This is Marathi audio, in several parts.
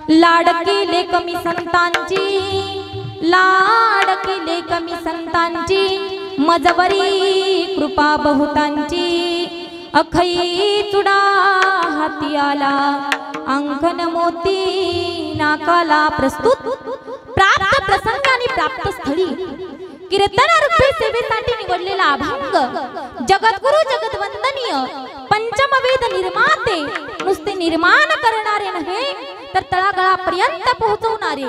लाडकी लेक मी संतांची, लाडकी लेक मी संतांची, मजवरी कृपा बहुतांची, अखई चुडा हाती आला, अंकन मोती नाकाला प्रस्तुत। प्राप्त प्रसंग आणि प्राप्त स्थळी कीर्तन रूपी सेवेसाठी निवडलेला अभंग, जगद्गुरु जगद्वंदनीय पंचमवेद निर्माते, नुसते निर्माण करणारे नव्हे तर तळागाळापर्यंत पोहोचवणारे,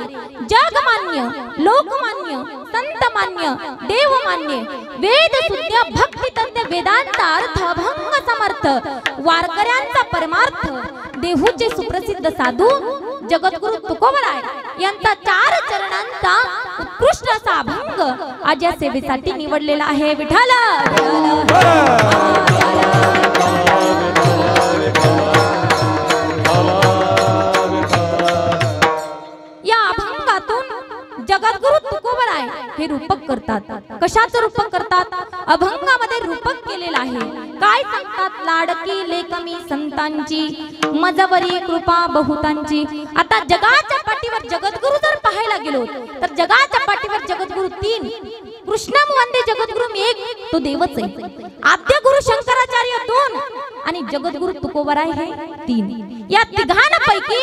जगमान्य, लोकमान्य, संतमान्य, देवमान्य, वेद शुद्ध भक्ती तज्ञ, वेदांत अर्थ अभंग समर्थ, वारकऱ्यांचा परमार्थ, देहूचे सुप्रसिद्ध साधू जगद्गुरु तुकोबराय यांचा 4 चरणांचा उत्कृष्ट असा अभंग आज या सेवेसाठी निवडलेला आहे। विठ्ठल या अभंगातून जगद्गुरु तुकोबराय हे रूपक करतात। कशाचं रूपक करतात? अभंगामध्ये रूपक केलेलं आहे। काय सांगतात? लाडकी लेक मी संतांची, मजवरी कृपा बहुतांची। आता जगाच्या पाठीवर जगद्गुरु जर पाहायला गेलो तर जगाच्या पाठीवर जगद्गुरु 3, कृष्णम वंदे जगद्गुरु 1, तो देवच आहे। आद्य गुरु शंकराचार्य 2 आणि जगद्गुरु तुकोबराय हे 3। या तिघांपैकी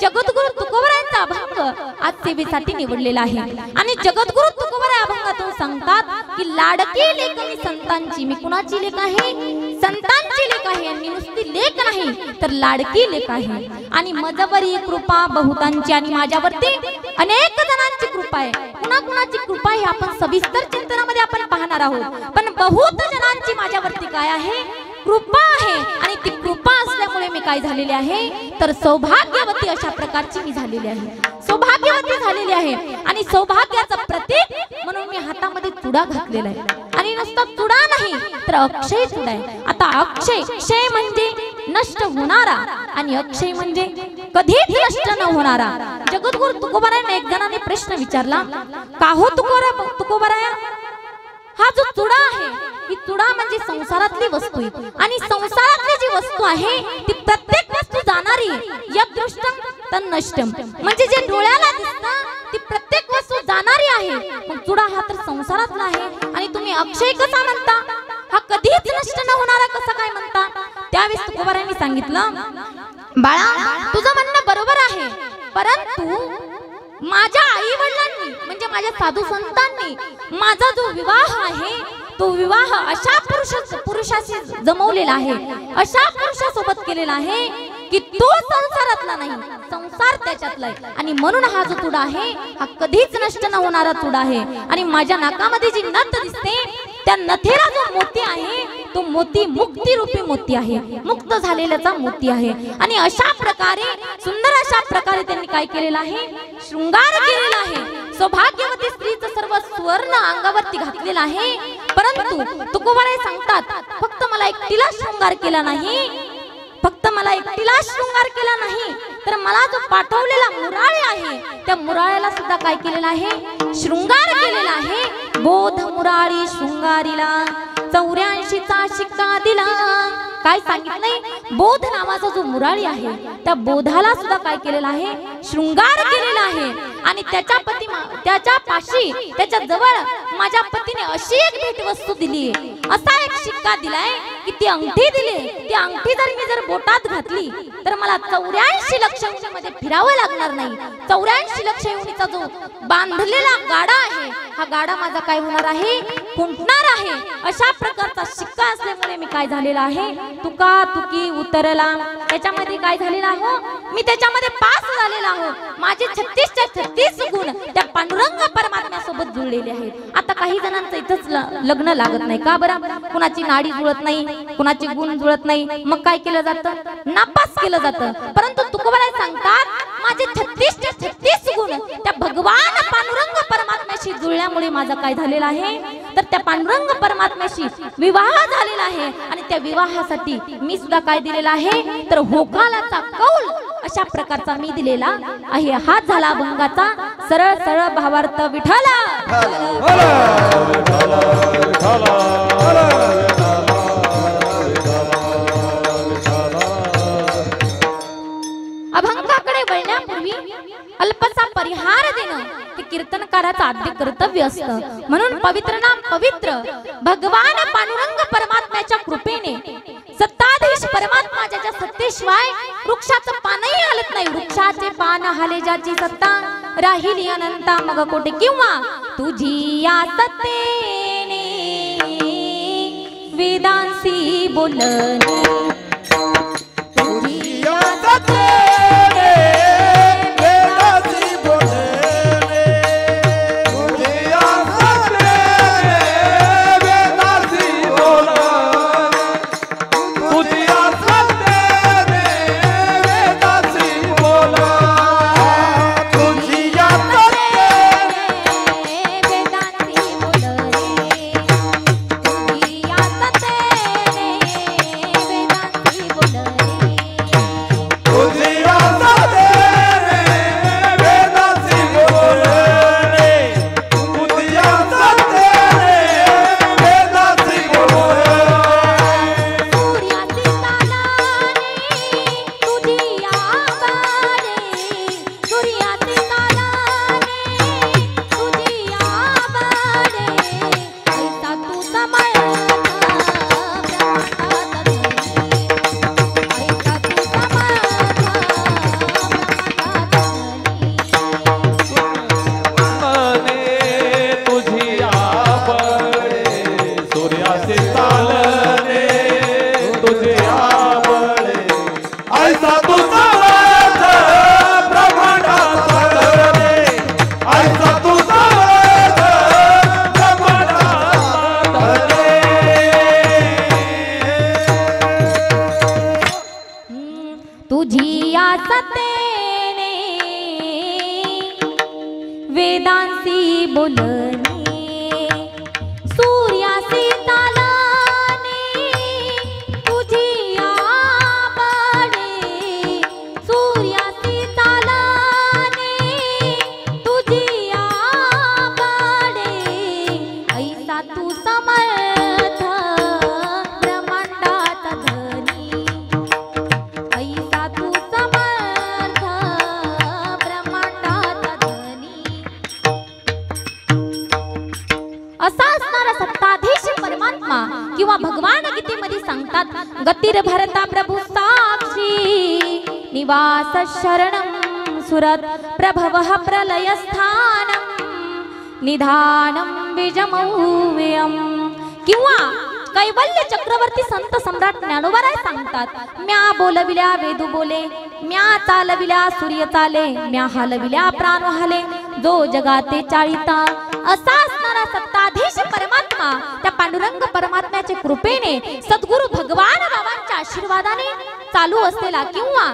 जगद्गुरु तुकोबरायांचा अभंग आज सेवेसाठी निवडलेला आहे। आणि जगद्गुरु तुकोबराय अभंगातून सांगतात की लाडकी लेक मी संतांची, मी कुणाची लेक आहे? संतांची लेक आहे। मी नुसती लेक नाही तर लाडकी लेक आहे। आणि मजवरी कृपा बहुतांची, आणि माझ्यावरती अनेक जणांची कृपा आहे। कुणाकुणाची कृपा आहे आपण सविस्तर चिंतनामध्ये आपण पाहणार आहोत, पण बहुत जणांची माझ्यावरती काय आहे? कृपा आहे। आणि ती कृपा असल्यामुळे मी काय झालेले आहे तर सौभाग्यवती अशा प्रकारची मी झालेली आहे, सौभाग्यवती झालेली आहे। आणि सौभाग्याचं प्रतीक म्हणून मी हातामध्ये चुडा घातलेला आहे। आणि नुसता चुडा नाही तर अक्षय चुडा आहे। आता अक्षय, क्षय म्हणजे नष्ट होणारा आणि अक्षय म्हणजे कधीच नष्ट न होणारा। जगद्गुरु तुकोबरायांना एक जणाने प्रश्न विचारला, का हो तुकोबराया, हा जो चुडा आहे, ही चुडा म्हणजे संसारातली वस्तू आहे। आणि संसारातली जी वस्तू आहे ती प्रत्येक वस्तू जाणारी, यदृष्टम तन्नष्टम, म्हणजे जे डोळ्याला दिसतं ती प्रत्येक वस्तू जाणारी आहे। मग चुडा हा तर संसारातला आहे आणि तुम्ही अक्षय कसा म्हणता? हा कधीच नष्ट न होणारा कसा काय म्हणता? त्यावेळेस तुकोबरायांनी सांगितलं, बाळा तुझं म्हणणं बरोबर आहे, परंतु माझ्या आई वडिलांनी म्हणजे माझ्या साधू संतांनी माझा जो विवाह आहे तो विवाह अशा पुरुषाशी जमवलेला आहे, अशा पुरुषासोबत केलेला आहे की तो संसारातला नाही, संसार त्याच्यातला आहे। आणि म्हणून हा जो चुडा आहे हा कधीच नष्ट न होणारा चुडा आहे। आणि माझ्या नाकामध्ये जी नथ दिसते त्या नथेला जो मोती आहे तो मोती मुक्ती रूपी मोती आहे, मुक्त झालेल्याचा मोती आहे। आणि अशा प्रकारे सुंदर अशा प्रकारे त्यांनी काय केलेला आहे? शृंगार केलेला आहे। सौभाग्यवती स्त्रीचं सर्व सुवर्ण अंगावरती घातलेला आहे। परंतु तुकोबराय सांगतात, फक्त मला एकटीला शृंगार केला नाही, फक्त मला एकटीला शृंगार केला नाही तर मला जो पाठवलेला मुराळे आहे त्या मुराळ्याला सुद्धा काय केलेला आहे? शृंगार केलेला आहे। बोध मुराळी शृंगारीला 84चा शिक्का दिला। काय सांगितलंय? बोध नावाचा जो मुराळी आहे त्या बोधाला सुद्धा काय केलेला आहे? शृंगार केलेला आहे। आणि त्याच्या पाशी, त्याच्या जवळ माझ्या पतीने अशी एक भेटवस्तू दिली, असा एक शिक्का दिलाय की ती अंगठी दिली। ती अंगठी जर मी बोटात घातली तर मला 84 लक्ष मध्ये फिरावं लागणार नाही। 84 लक्ष युनिचा जो बांधलेला गाडा आहे हा गाडा माझा काय होणार आहे? खुंटणार आहे। अशा प्रकारचा शिक्का असल्यामुळे मी काय झालेला आहे? तुका तुकी उतरला, त्याच्यामध्ये काय झालेला आहे? मी त्याच्यामध्ये पास झालेला आहे। माझे 36च्या 36 गुण त्या पांडुरंग परमात्म्यासोबत जुळलेले आहेत। आता काही जणांचं इथंच लग्न लागत नाही का बरं? कुणाची नाडी जुळत नाही, कुणाची गुण जुळत नाही, मग काय केलं जातं? नापास केलं जातं। परंतु तुकोबराय सांगतात, माझे 36च्या 36 गुण त्या भगवान पांडुरंग परमात्म्याशी जुळल्यामुळे माझा काय झालेला आहे तर त्या पांडुरंग परमात्म्याशी विवाह झालेला आहे। आणि त्या विवाहासाठी मी सुद्धा काय दिलेला आहे तर होकालाचा कौल अशा प्रकारचा मी दिलेला आहे। हा झाला अभंगाचा सरळ सरळ भावार्थ। विठ्ठला अभंगाकडे वळण्यापूर्वी पूर्वी अल्पसा परिहार देणं हे कीर्तनकाराचं आद्य कर्तव्य असतं। म्हणून पवित्र नाम पवित्र भगवान पांडुरंग परमात्म्याच्या कृपेने सत्ताधीश परमात्मा ज्याच्या सत्तेशिवाय वृक्षाचं पानही हलत नाही, वृक्षाचे पान हाले ज्याची सत्ता राहिली अनंता मग कोटे किंवा तुझी या सत्तेने वेदांसी बोलणे तुझी या सत्तेने वेदांसी बोलणे तुझी या सत्तेने वेदांसी बोलणे तुझी या सत्तेने वेदांसी बोलणे तुझी या सत्तेने वेदांसी बोलणे सूर्यासी तालाने तुझी आबळे सूर्यासी तालाने तुझी आबळे ऐसा तू समर्थ ब्रह्मांडाचा धनी ऐसा तू समर्थ ब्रह्मांडाचा धनी असा असणारा सत्ताधीश परमात्मा किंवा भगवान गीतेमध्ये सांगतात गतिर् भरता प्रभु साक्षी निवास शरणं सुरत प्रभवः प्रलय स्थानं निधानं बीजमौव्ययम् किंवा कैवल्य चक्रवर्ती संत सम्राट ज्ञानोबाराय सांगतात म्या बोलविल्या वेदू बोले म्या चालविल्या सूर्य चाले म्या हलविल्या प्राण हले जो जगाते चाळीता असा असणारा सत्ताधीश परमात्मा त्या पांडुरंग परमात्म्याच्या कृपेने सद्गुरु भगवान बाबांच्या आशीर्वादाने चालू असलेला किंवा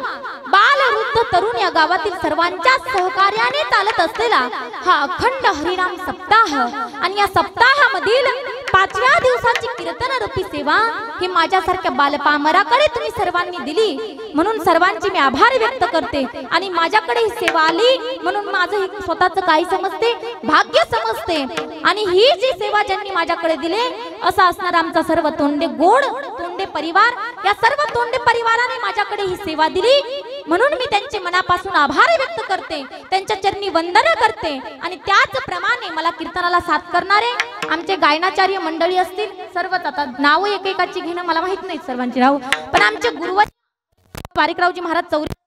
बाल वृद्ध तरुण या गावातील सर्वांच्या सहकार्याने चालत असलेला हा अखंड हरिनाम सप्ताह आणि या सप्ताहामधील 5व्या दिवसाची कीर्तन रूपी सेवा ही माझ्यासारख्या बालपामराकडे तुम्ही सर्वांनी दिली म्हणून सर्वांचे मी आभार व्यक्त करते आणि माझ्याकडे ही सेवा आली म्हणून माझं स्वतःचं काही समजते भाग्य समजते आणि ही जी सेवा ज्यांनी माझ्याकडे दिले असा असणार आमचा सर्व तोंडे गोड तोंडे परिवार या सर्व तोंडे परिवाराने माझ्याकडे ही सेवा दिली म्हणून मी त्यांचे मनापासून आभार व्यक्त करते त्यांच्या चरणी वंदन करते आणि त्याचप्रमाणे मला कीर्तनाला साथ करणारे आमचे गायनाचार्य मंडळी असतील सर्वच आता नाव एकेकाची घेणं मला माहित नाही सर्वांची नाव पण आमचे गुरुवर पारिकरावजी महाराज चौरी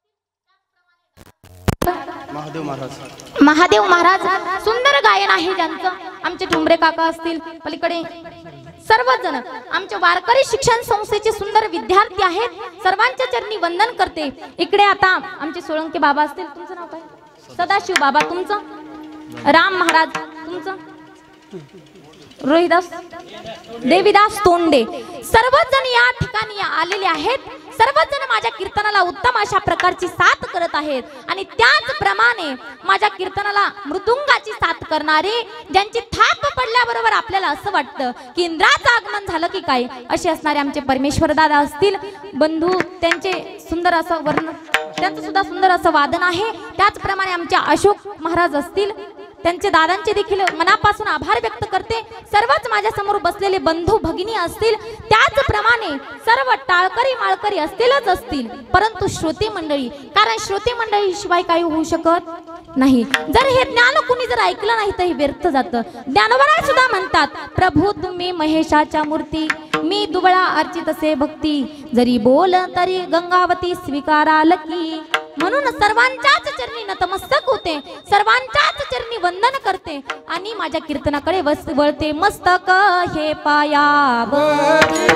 महादेव महाराज सुंदर गायन आहे ज्यांचं आमचे ठुमरे काका असतील पलीकडे सर्वजण आमचे वारकरी शिक्षण संस्थेचे सुंदर विद्यार्थी आहेत सर्वांच्या चरणी वंदन करते इकडे आता आमचे सोळंके बाबा असतील तुमचं नाव काय सदाशिव बाबा तुमचं राम महाराज तुमचं रोहिदास देवीदास तोंडे सर्वजण या ठिकाणी आलेले आहेत सर्वजण माझ्या कीर्तनाला उत्तम अशा प्रकारची साथ करत आहेत आणि त्याचप्रमाणे माझ्या कीर्तनाला मृदुंगाची साथ करणारे ज्यांची थाप पडल्याबरोबर आपल्याला असं वाटतं की इंद्राचं आगमन झालं की काय असे असणारे आमचे परमेश्वर दादा असतील बंधू त्यांचे सुंदर असं वर्ण त्यांचं सुद्धा सुंदर असं वादन आहे त्याचप्रमाणे आमचे अशोक महाराज असतील त्यांचे दादांचे देखील मनापासून आभार व्यक्त करते। सर्वच माझ्या समोर बसलेले बंधू भगिनी असतील, त्याचप्रमाणे सर्व टाळकरी माळकरी असतीलच असतील, परंतु श्रोते मंडळी, कारण श्रोते मंडळी शिवाय काही होऊ शकत नाही। जर हे ज्ञान कुणी जर ऐकलं नाही तर हे व्यर्थ जातं। ज्ञानोबा सुद्धा म्हणतात, प्रभू तुम्ही महेशाच्या मूर्ती, मी दुबळा अर्चित असे भक्ती, जरी बोल तरी गंगावती स्वीकाराल की। म्हणून सर्वांच्याच चरणी नतमस्तक होते, सर्वांच्याच चरणी वंदन करते आणि माझ्या कीर्तनाकडे वळते। मस्तक हे पायावरी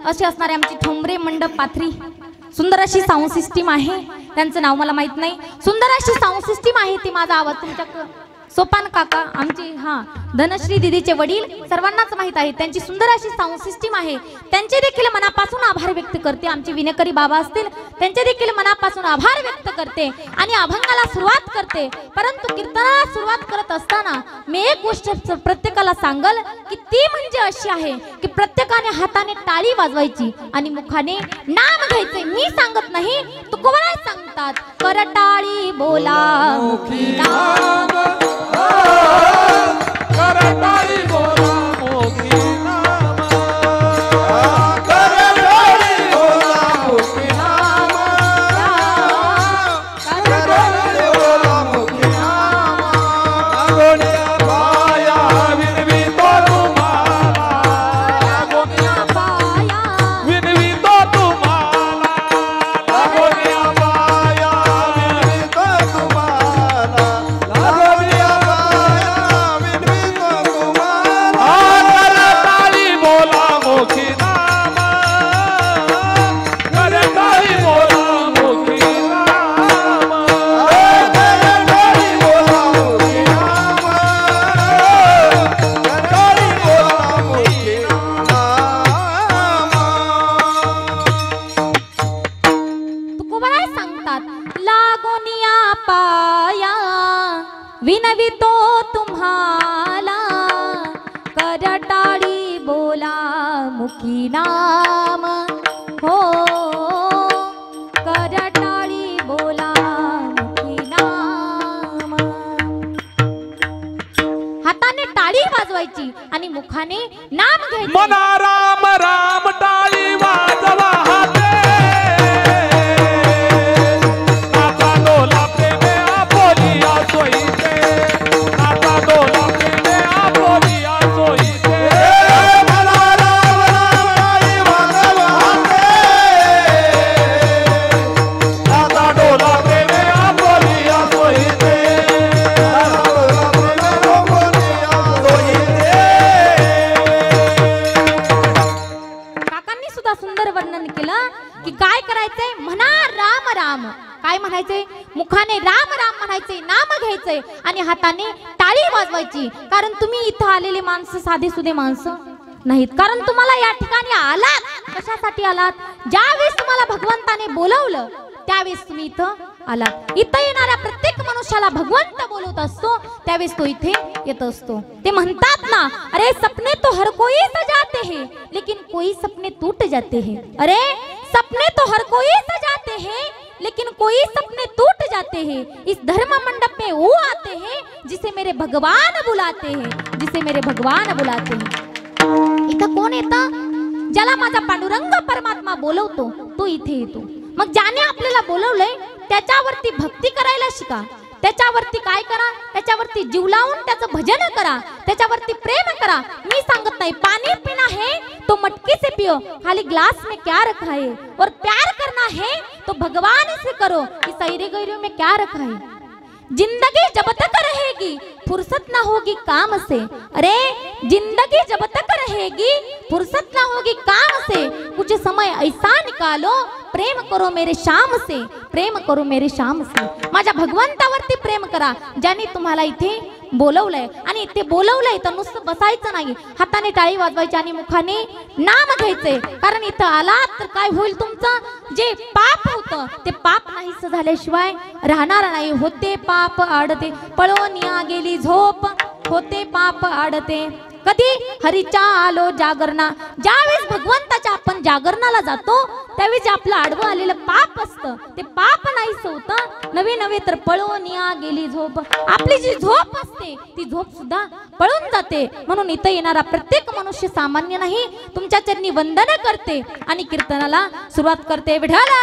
अशी असणारे आमची ठोंबरे मंडप पाथरी सुंदर अशी साऊंड सिस्टीम आहे, त्यांचं नाव मला माहित नाही, सुंदर अशी साऊंड सिस्टीम आहे ती। माझा आवाज तुमच्या सोपान काका आमची धनश्री दीदीचे वडील सर्वांनाच माहित आहे, त्यांची सुंदर अशी साऊंड सिस्टीम आहे, त्यांचे देखील मनापासून आभार व्यक्त करते। आमचे विनेकरी बाबा असतील, त्यांचे देखील मनापासून आभार व्यक्त करते आणि अभंगाला सुरुवात करते। परंतु कीर्तनाला सुरुवात करत असताना मी एक गोष्ट प्रत्येकाला सांगल की ती म्हणजे अशी आहे की प्रत्येकाने हाताने टाळी वाजवायची आणि मुखाने नाम घ्यायचे। मी सांगत नाही, तुकोबराय सांगतात, करटाळी बोला मुखी नाम, करटाळी बोला मुखी नाम, करटाळी बोला मुखी नाम, करटाळी बोला मुखी नाम, गोनिया पाया विनवितो तुम्हाला, गोनिया पाया विनवितो तुम्हाला, गोनिया पाया विनवितो तुम्हाला, गोनिया विनवितो तुम्हाला, करटाळी बोला मुखी नाम, हो करटाळी बोला मुखी नाम। हाताने टाळी वाजवायची आणि मुखाने नाम घ्यायचे। मना राम राम टाळी वाजवा हाते, नाचा डोला प्रेमे आपोलिया सोयीते, नाचा डोला प्रेमे आपोलिया सोयीते। मना राम राम टाळी वाजवा हाते, नाचा डोला प्रेमे आपोलिया सोयीते, नाचा डोला प्रेमे आपोलिया सोयीते। काकांनी सुद्धा सुंदर वर्णन केलं की काय करायचंय, म्हणा राम राम, काय म्हणायचे, मुखाने राम राम म्हणायचे, नाम घ्यायचे आणि हाताने टाळी वाजवायची। कारण तुम्ही इथं आलेले माणसं साधे सुधे माणसं नाहीत, कारण तुम्हाला या ठिकाणी आलात कशासाठी आलात, ज्यावेळेस तुम्हाला भगवंताने बोलवलं त्यावेळेस तुम्ही इथं आला. इथं येणाऱ्या प्रत्येक मनुष्याला भगवंत बोलवत असतो, त्यावेळेस तो इथे येत असतो. ते म्हणतात ना, अरे सपने तो हर कोई सजाते हैं लेकिन कोई सपने टूट जाते हैं. अरे सपने तो हर कोई सजाते हैं लेकिन कोई सपने टूट जाते हैं. इस धर्म मंडप में वो आते हैं जिसे मेरे भगवान बुलाते हैं, जिसे मेरे भगवान बुलाते हैं. इथं कोण येतं? ज्याला माझा पांडुरंग परमात्मा बोलवतो तो इथे येतो. मग ज्याने आपल्याला बोलवलंय त्याच्यावरती भक्ती करायला शिका. त्याच्यावरती काय करा? त्याच्यावरती जीव लावून त्याचं भजन करा, त्याच्यावरती प्रेम करा. मी सांगत नाही पानी पीना है तो मटकी से पियो, खाली ग्लास में क्या रखा है, और प्यार करना है तो भगवान से करो, इस ऐरे गैरों में क्या रखा है. जिंदगी जब तक रहेगी फुर्सत ना होगी काम से. अरे जिंदगी जब तक रहेगी फुर्सत ना होगी काम से. कुछ समय ऐसा निकालो, प्रेम करो मेरे श्याम से, प्रेम करो मेरे श्याम से. माझ्या भगवंतावरती प्रेम करा, ज्याने तुम्हाला इथे बोलवलंय. आणि इथे बोलवलंय तर नुसतं बसायचं नाही, हाताने टाळी वाजवायची आणि मुखाने नाम घ्यायचे. कारण इथं आलात तर काय होईल? तुमचं जे पाप होतं ते पाप नाहीस झाल्याशिवाय राहणार नाही. होते पाप आडते पळोनिया गेली झोप, होते पाप आडते. कधी हरीच्या आलो जागरणा. ज्यावेळेस भगवंताच्या आपण जागरणाला जातो त्यावेळेस आपलं आडवं आलेलं पाप असतं ते पाप नाहीच होतं. नवे नवे तर पळोनिया गेली झोप. आपली जी झोप असते ती झोप सुद्धा पळून जाते. म्हणून इथं येणारा प्रत्येक मनुष्य सामान्य नाही. तुमच्या चरणी वंदन करते आणि कीर्तनाला सुरुवात करते. विठाला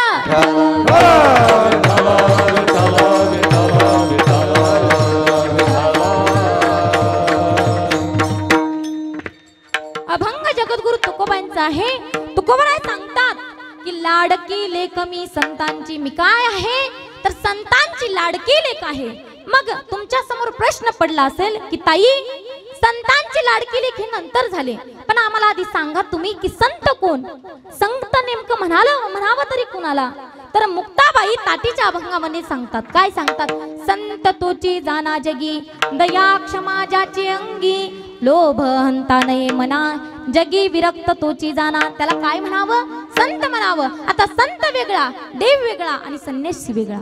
अभंग जगद्गुरु तुकोबांचा आहे. तुकोबराय सांगतात की लाडकी लेक मी संतांची. मी काय आहे? तर संतांची लाडकी लेक आहे. मग तुमच्या समोर प्रश्न पडला असेल की ताई संतांची लाडकी लेक हे नंतर झाले, पण आम्हाला आधी सांगा तुम्ही की संत कोण? संत नेमकं म्हणावं तरी कुणाला? तर मुक्ताबाई ताटीच्या अभंगामध्ये सांगतात. काय सांगतात? संत तोची जाना जगी, दया क्षमा ज्याची अंगी, लोभ हंता नये मना, जगी विरक्त तोची जाना. त्याला काय म्हणावं? संत म्हणावं. आता संत वेगळा, देव वेगळा आणि संन्यासी वेगळा.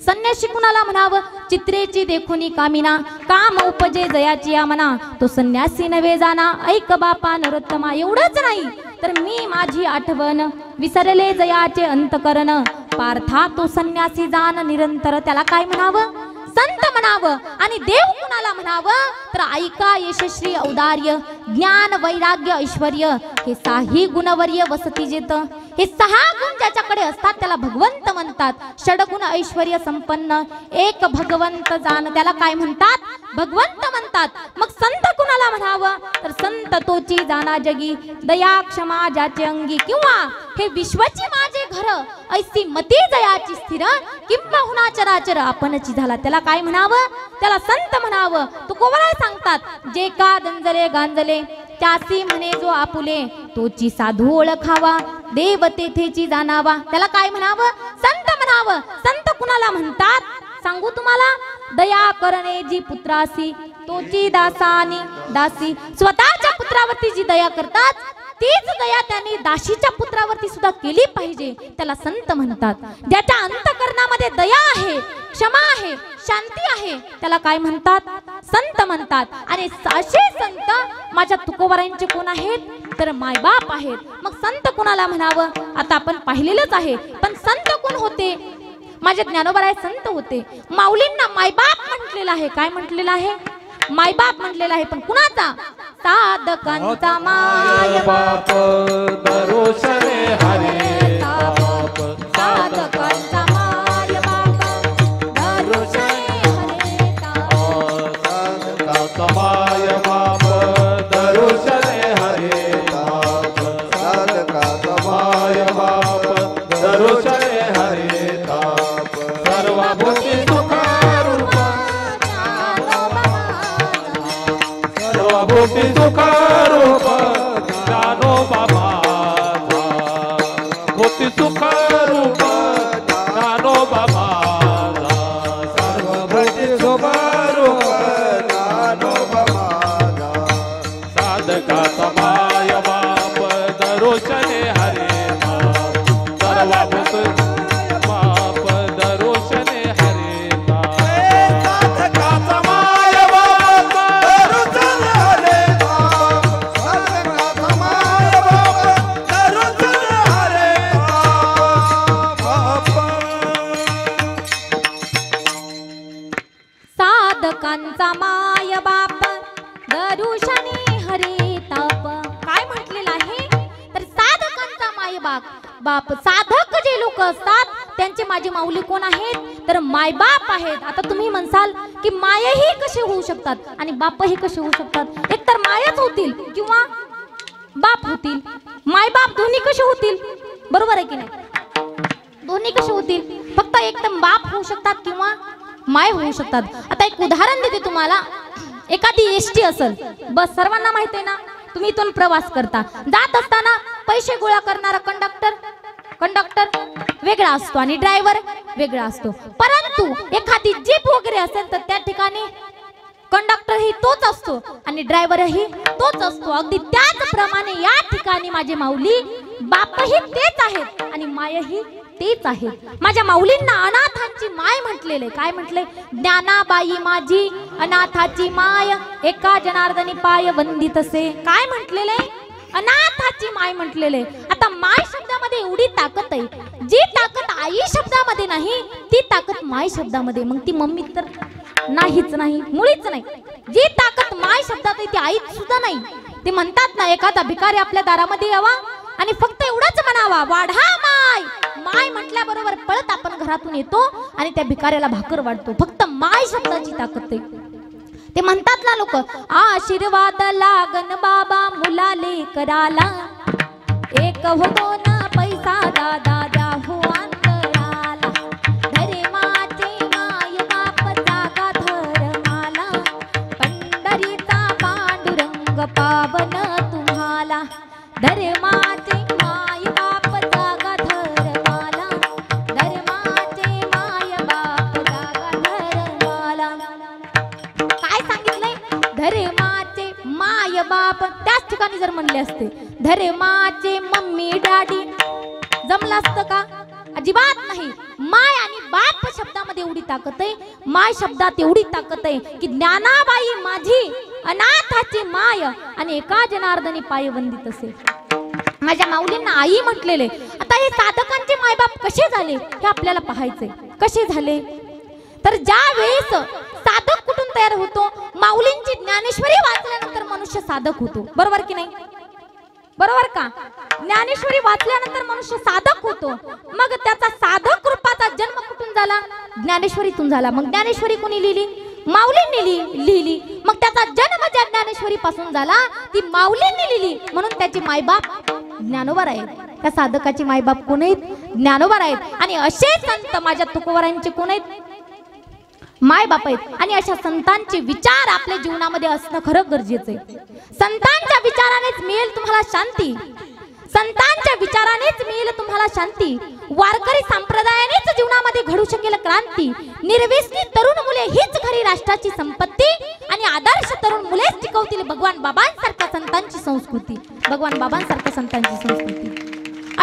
संन्यासी कुणाला म्हणावं? चित्रेची देखुनी कामिना, काम उपजे जयाची आमना, तो संन्यासी नवे जाना, ऐक बापा नरोत्तमा. एवढंच नाही तर मी माझी आठवण विसरले जयाचे अंतकरण, पार्था तो संन्यासी जान निरंतर. त्याला काय म्हणावं? संत म्हणावं. आणि देव कुणाला म्हणावं? तर ऐका यशस्वी औदार्य, ज्ञान वैराग्य ऐश्वर्य, हे साही गुणवर्य वसती जेत. हे 6 गुण ज्याच्याकडे असतात त्याला भगवंत म्हणतात. षडगुण ऐश्वर्य संपन्न एक भगवंत जान. त्याला काय म्हणतात? भगवंत म्हणतात. मग संत कुणाला म्हणावं? तर संत तोची जाना जगी, दया क्षमा ज्याचे अंगी, किंवा हे विश्वची माझे घर, ऐसी मती जयाची स्थिर, किंबहुना चराचर आपणची झाला. त्याला काय म्हणावं? त्याला संत म्हणावं. तुकोबराय सांगतात, जे का दंजले गांजले त्यासी म्हणे जो आपुले, तोची साधू ओळखावा, देव तेथेची जाणावा. त्याला काय म्हणावं? संत म्हणावं. संत कुणाला म्हणतात सांगू तुम्हाला? दया करणे जी पुत्रासी, तोची दासानी दासी. स्वतःच्या पुत्रावरती जी दया करतात तीच दया त्यांनी दाशीच्या पुत्रावरती सुद्धा केली पाहिजे. त्याला संत म्हणतात. ज्याच्या अंतकरणामध्ये दया आहे, क्षमा आहे, शांती आहे, त्याला काय म्हणतात? संत म्हणतात. आणि असे संत माझ्या तुकोबरायांचे कोण आहेत? तर मायबाप आहेत. मग संत कुणाला म्हणावं? आता आपण पाहिलेलंच आहे. पण संत कोण होते? माझे ज्ञानोबराय संत होते. माऊलींना मायबाप म्हटलेलं आहे. काय म्हटलेलं आहे? मायबाप म्हटलेला आहे. पण कुणाचा? साधकांचा मायबाप, दरोशने हरे ताप. साधकांचा मायबाप, दरोशने हरे ताप. साधकांचा मायबाप, दरोशने हरे ताप. साधकांचा मायबाप, दरोशने हरे ताप. सर्वभूती सुखारूपा, सर्वभूती सुखारूप ज्ञानोबा माझा. भूती सुखारूप ज्ञानोबा माझा. सर्वभूती सुखारूप ज्ञानोबा माझा. साधकाचा मायबाप, दरोशने हरे बाप. सर्वभूत बाप, दरोशने साधकांचा माय बाप दरुशनी हरे ताप. काय म्हटलेलं आहे तर साधकांचा माय बाप साधक जे लोक असतात त्यांचे माझे माऊली कोण आहेत तर मायबाप आहेत. आता तुम्ही म्हणसाल की मायही कसे होऊ शकतात आणि बापही कसे होऊ शकतात. एक तर मायाच होतील किंवा बाप होतील. मायबाप दोन्ही कसे होतील बरोबर आहे की नाही. दोन्ही कसे होतील फक्त एकदम बाप होऊ शकतात किंवा माय होऊ शकतात. आता एक उदाहरण देते तुम्हाला. एखादी एसटी असेल बस सर्वांना माहिती आहे ना. तुम्ही इथून प्रवास करता जात असताना पैसे गोळा करणारा कंडक्टर वेगळा असतो आणि ड्रायव्हर वेगळा असतो. परंतु एखादी जीप वगैरे असेल तर त्या ठिकाणी कंडक्टर ही तोच असतो आणि ड्रायव्हर ही तोच असतो. अगदी त्याचप्रमाणे या ठिकाणी माझे माऊली बापही तेच आहेत आणि मायही तेच आहेत. माझ्या माऊलींना अनाथांची माय म्हटलेले. काय म्हटले ज्ञानाबाई माझी अनाथाची माय एका जनार्दनी पाय वंदितसे. काय म्हटलेले अनाथाची माय म्हटलेले. आता माय शब्दामध्ये एवढी ताकद आहे जी ताकद आई शब्दामध्ये नाही ती ताकद माय शब्दामध्ये. मग ती मम्मी तर नाहीच नाही मुळीच नाही. जी ताकद माय शब्दात आहे ती आईच सुद्धा नाही. ते म्हणतात ना एखादा भिकारी आपल्या दारामध्ये यावा आणि फक्त एवढंच म्हणावा वाढा माय. माय म्हटल्याबरोबर पळत आपण घरातून येतो आणि त्या भिकाऱ्याला भाकर वाढतो. फक्त माय शब्दाची ताकद आहे. ते म्हणतात ना लोक आशीर्वाद लागन बाबा मुलाले कराला एक हो दोन पैसा दादा द्या हो अंतराला धर्माचे माय बाप जागा धर्माला पंढरीचा पांडुरंग पावन तुम्हाला धर्माचे माय बाप जागा धर्माला धर्माचे माय बाप जागा धर्माला. काय सांगितलंय धर्माचे माय बाप. त्याच ठिकाणी जर म्हणले असते धर्माचे मम्मी डॅडी जमलं असतं का अजिबात नाही. माय आणि बाप शब्दामध्ये एवढी ताकद आहे. माय शब्दात एवढी ताकद आहे की ज्ञानाबाई माझी अनाथाची माय आणि एका जनार्दनी पाय वंदित असे. माझ्या माऊलींना आई म्हटलेले. आता हे साधकांचे मायबाप कसे झाले हे आपल्याला पाहायचंय. कसे झाले तर ज्या वेळेस साधक कुठून तयार होतो माऊलींची ज्ञानेश्वरी वाचल्यानंतर मनुष्य साधक होतो. बरोबर की नाही बरोबर का. ज्ञानेश्वरी वाचल्यानंतर मनुष्य साधक होतो. मग त्याचा साधक रूपाचा जन्म कुठून झाला ज्ञानेश्वरीतून झाला. मग ज्ञानेश्वरी कोणी लिहिली माऊलींनी लिहिली. मग त्याचा जन्म ज्या ज्ञानेश्वरी पासून झाला ती माऊलींनी लिहिली म्हणून त्याचे मायबाप ज्ञानोबा आहेत. त्या साधकाचे मायबाप कोण आहेत ज्ञानोबा आहेत. आणि असे संत माझ्या तुकोबारांचे कोण आहेत माय बाप आहेत. आणि अशा संतांचे विचार आपल्या जीवनामध्ये असणं खरं गरजेचं आहे. संतांच्या विचारानेच मिळेल तुम्हाला शांती. संतांच्या विचारानेच मिळेल तुम्हाला शांती. वारकरी संप्रदायानेच जीवनामध्ये घडू शकेल क्रांती. निर्व्यसनी तरुण मुले हीच खरी राष्ट्राची संपत्ती आणि आदर्श तरुण मुलेच टिकवतील भगवान बाबांसारख्या संतांची संस्कृती. भगवान बाबांसारख्या संतांची संस्कृती.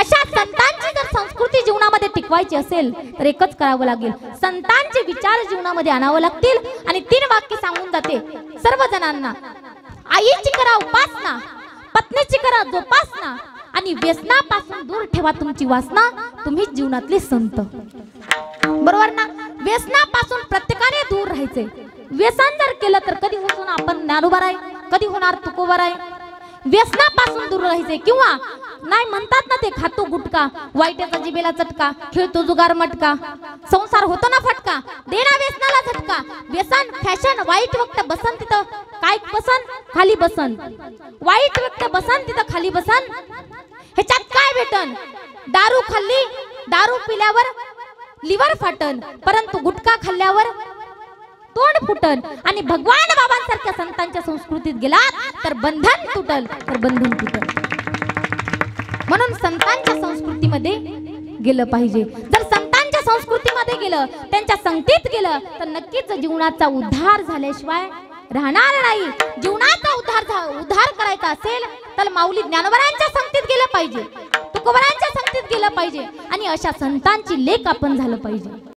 अशा संतांची जर संस्कृती जीवनामध्ये टिकवायची असेल तर एकच करावं लागेल संतांचे विचार जीवनामध्ये आणावं लागतील. आणि 3 वाक्य सांगून जाते सर्व जणांना. आईची करा उपासना पत्नीची करा जोपासना आणि व्यसनापासून दूर ठेवा तुमची वासना. तुम्ही जीवनातले संत. बरोबर ना. व्यसनापासून प्रत्येकाने दूर राहायचे. व्यसन जर केलं तर कधी होतो ना आपण ज्ञानोबा आहे कधी होणार तुकोबा आहे. व्यसनापासून दूर राहायचे. किंवा नाही म्हणतात ना ते खातो गुटका वाईटाचा जिभेला चटका खेळतो जुगार मटका संसार होतो ना फटका देना व्यसनाला झटका. व्यसन फॅशन वाईट वक्त बसन तिथं काय बसन खाली बसन. वाईट वक्त बसन तिथं खाली बसन. ह्याच्यात काय भेटन दारू खाल्ली दारू पिल्यावर लिव्हर फाटन परंतु गुटखा खाल्ल्यावर तोंड फुटन. आणि भगवान बाबांसारख्या संतांच्या संस्कृतीत गेलात तर बंधन तुटल तर बंधन तुटल. म्हणून संतांच्या संस्कृतीमध्ये गेलं पाहिजे. जर संतांच्या संस्कृतीमध्ये गेलं त्यांच्या संगतीत गेलं तर नक्कीच जीवनाचा उद्धार झाल्याशिवाय राहणार नाही. जीवनाचा उद्धार करायचा असेल तर माऊली ज्ञानोबांच्या संगतीत गेलं पाहिजे तुकोबारांच्या संगतीत गेलं पाहिजे आणि अशा संतांची लेख आपण झालं पाहिजे.